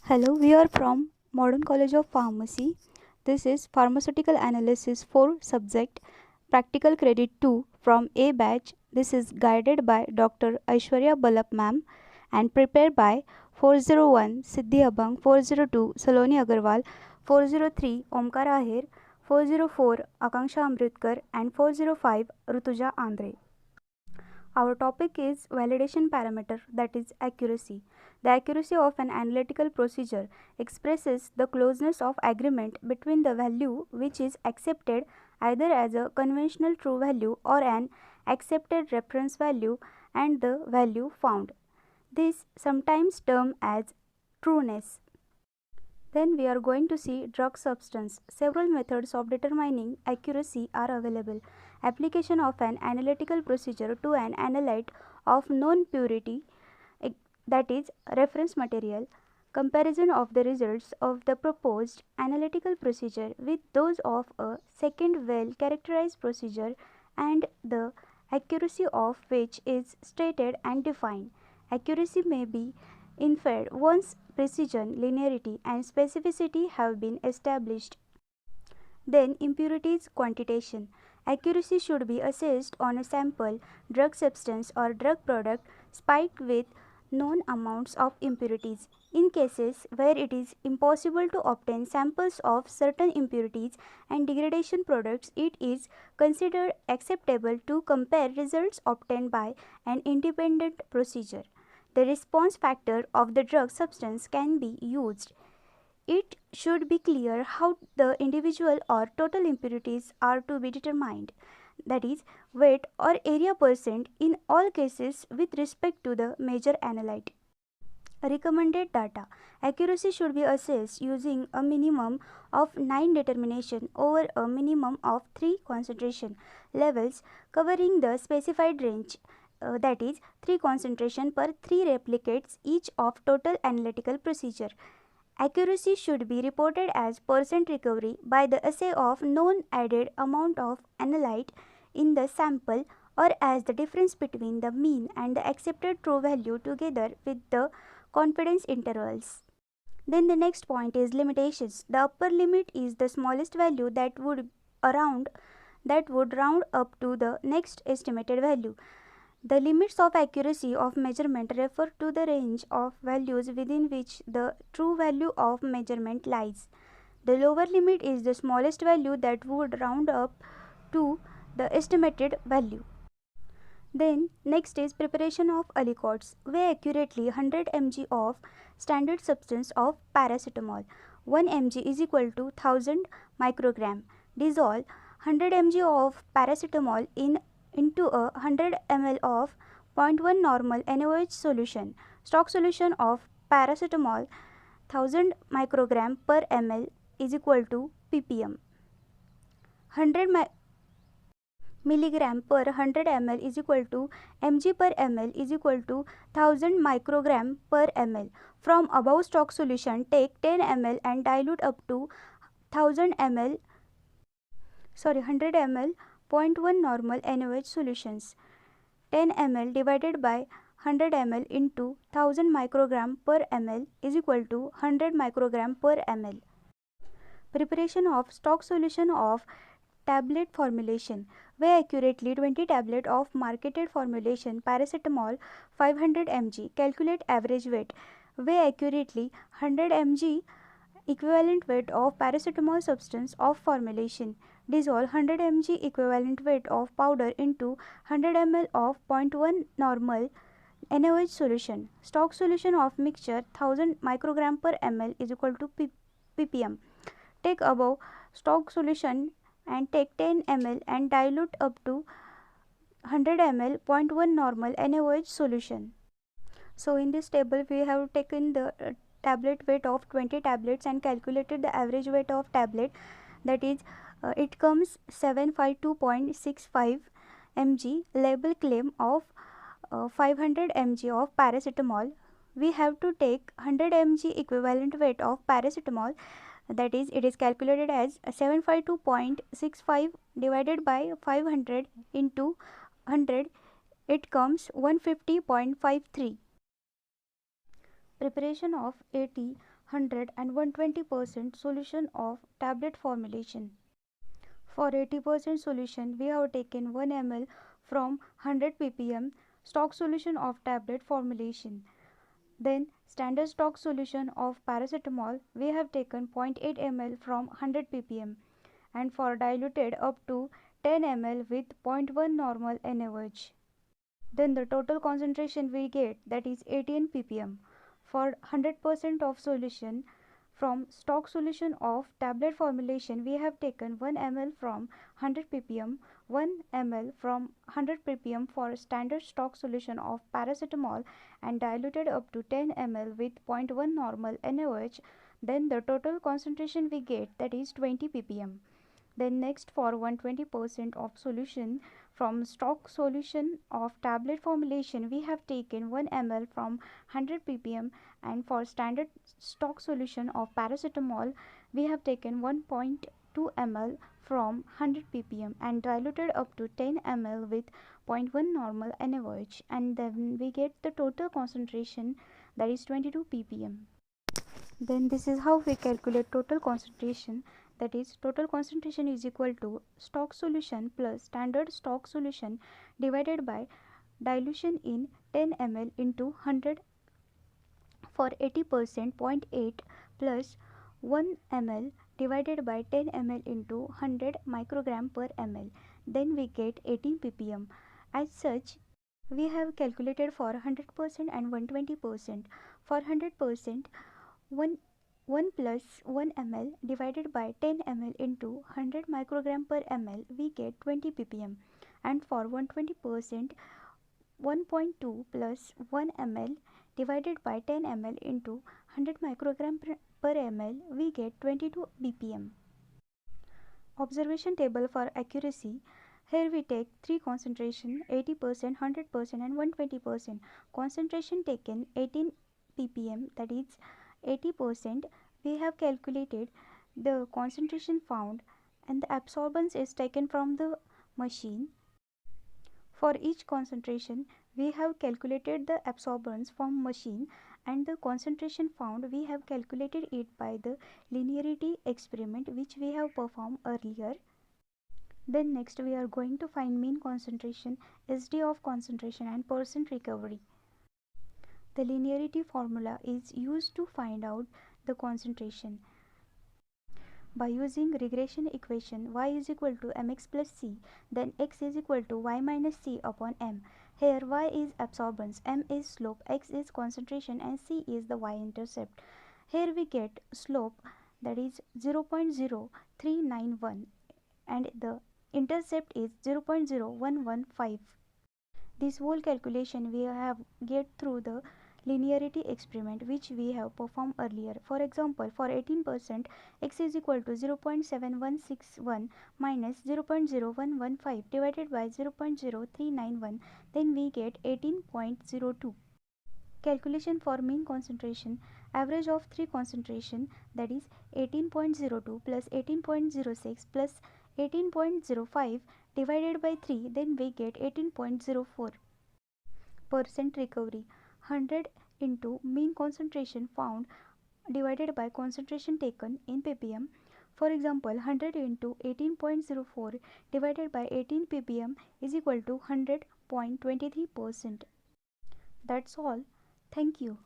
Hello, we are from Modern College of Pharmacy. This is Pharmaceutical Analysis 4 subject, Practical Credit 2 from A batch. This is guided by Dr. Aishwarya Balap ma'am and prepared by 401 Siddhi Abang, 402 Saloni Agarwal, 403 Omkar Ahir, 404 Akanksha Amritkar and 405 Rutuja Andre. Our topic is validation parameter, that is accuracy. The accuracy of an analytical procedure expresses the closeness of agreement between the value which is accepted either as a conventional true value or an accepted reference value and the value found. This sometimes termed as trueness. Then we are going to see drug substance. Several methods of determining accuracy are available. Application of an analytical procedure to an analyte of known purity, that is reference material, comparison of the results of the proposed analytical procedure with those of a second well characterized procedure and the accuracy of which is stated and defined. Accuracy may be inferred once precision, linearity and specificity have been established. Then impurities quantitation. Accuracy should be assessed on a sample, drug substance or drug product spiked with known amounts of impurities. In cases where it is impossible to obtain samples of certain impurities and degradation products, it is considered acceptable to compare results obtained by an independent procedure. The response factor of the drug substance can be used. It should be clear how the individual or total impurities are to be determined, that is, weight or area percent in all cases with respect to the major analyte. Recommended data. Accuracy should be assessed using a minimum of 9 determination over a minimum of 3 concentration levels covering the specified range, that is 3 concentration per 3 replicates each of total analytical procedure. Accuracy should be reported as percent recovery by the assay of known added amount of analyte in the sample or as the difference between the mean and the accepted true value together with the confidence intervals. Then the next point is limitations. The upper limit is the smallest value that would round up to the next estimated value. The limits of accuracy of measurement refer to the range of values within which the true value of measurement lies. The lower limit is the smallest value that would round up to the estimated value. Then next is preparation of aliquots. Weigh accurately 100 mg of standard substance of paracetamol. 1 mg is equal to 1000 microgram. Dissolve 100 mg of paracetamol into a 100 ml of 0.1 normal NaOH solution. Stock solution of paracetamol 1000 microgram per ml is equal to ppm. 100 milligram per 100 ml is equal to mg per ml is equal to 1000 microgram per ml. From above stock solution, take 10 ml and dilute up to 100 ml 0.1 normal NaOH solutions. 10 ml divided by 100 ml into 1000 microgram per ml is equal to 100 microgram per ml. Preparation of stock solution of tablet formulation. Weigh accurately 20 tablet of marketed formulation paracetamol 500 mg. Calculate average weight. Weigh accurately 100 mg equivalent weight of paracetamol substance of formulation. Dissolve 100 mg equivalent weight of powder into 100 ml of 0.1 normal NaOH solution. Stock solution of mixture 1000 microgram per ml is equal to ppm. Take above stock solution and take 10 ml and dilute up to 100 ml 0.1 normal NaOH solution. So in this table we have taken the tablet weight of 20 tablets and calculated the average weight of tablet, that is it comes 752.65 mg. Label claim of 500 mg of paracetamol. We have to take 100 mg equivalent weight of paracetamol, that is it is calculated as 752.65 divided by 500 into 100, it comes 150.53. Preparation of AT 100 and 120% solution of tablet formulation. For 80% solution, we have taken 1 ml from 100 ppm stock solution of tablet formulation. Then standard stock solution of paracetamol, we have taken 0.8 ml from 100 ppm, and for diluted up to 10 ml with 0.1 normal NaOH. Then the total concentration we get, that is 18 ppm. For 100% of solution from stock solution of tablet formulation, we have taken 1 ml from 100 ppm, 1 ml from 100 ppm for standard stock solution of paracetamol, and diluted up to 10 ml with 0.1 normal NaOH. Then the total concentration we get, that is 20 ppm. Then next, for 120% of solution from stock solution of tablet formulation, we have taken 1 ml from 100 ppm, and for standard stock solution of paracetamol, we have taken 1.2 ml from 100 ppm and diluted up to 10 ml with 0.1 normal NaOH, and then we get the total concentration, that is 22 ppm. Then this is how we calculate total concentration, that is total concentration is equal to stock solution plus standard stock solution divided by dilution in 10 ml into 100 for 80%, 0.8 plus 1 ml divided by 10 ml into 100 microgram per ml. Then we get 18 ppm. As such, we have calculated for 100% and 120%. For 100%, 1 plus 1 ml divided by 10 ml into 100 microgram per ml, we get 20 ppm. And for 120%, 1.2 plus 1 ml divided by 10 ml into 100 microgram per ml, we get 22 ppm. Observation table for accuracy. Here we take 3 concentration, 80%, 100% and 120%. Concentration taken 18 ppm, that is 80%. We have calculated the concentration found, and the absorbance is taken from the machine. For each concentration, we have calculated the absorbance from machine, and the concentration found, we have calculated it by the linearity experiment which we have performed earlier. Then next we are going to find mean concentration, SD of concentration and percent recovery. The linearity formula is used to find out the concentration. By using regression equation, y is equal to mx plus c, then x is equal to y minus c upon m. Here y is absorbance, m is slope, x is concentration and c is the y-intercept. Here we get slope, that is 0.0391, and the intercept is 0.0115. This whole calculation we have get through the linearity experiment which we have performed earlier. For example, for 18%, x is equal to 0.7161 minus 0.0115 divided by 0.0391, then we get 18.02. Calculation for mean concentration, average of 3 concentration, that is 18.02 plus 18.06 plus 18.05 divided by 3, then we get 18.04. Percent recovery, 100 into mean concentration found divided by concentration taken in ppm. For example, 100 into 18.04 divided by 18 ppm is equal to 100.23%. That's all. Thank you.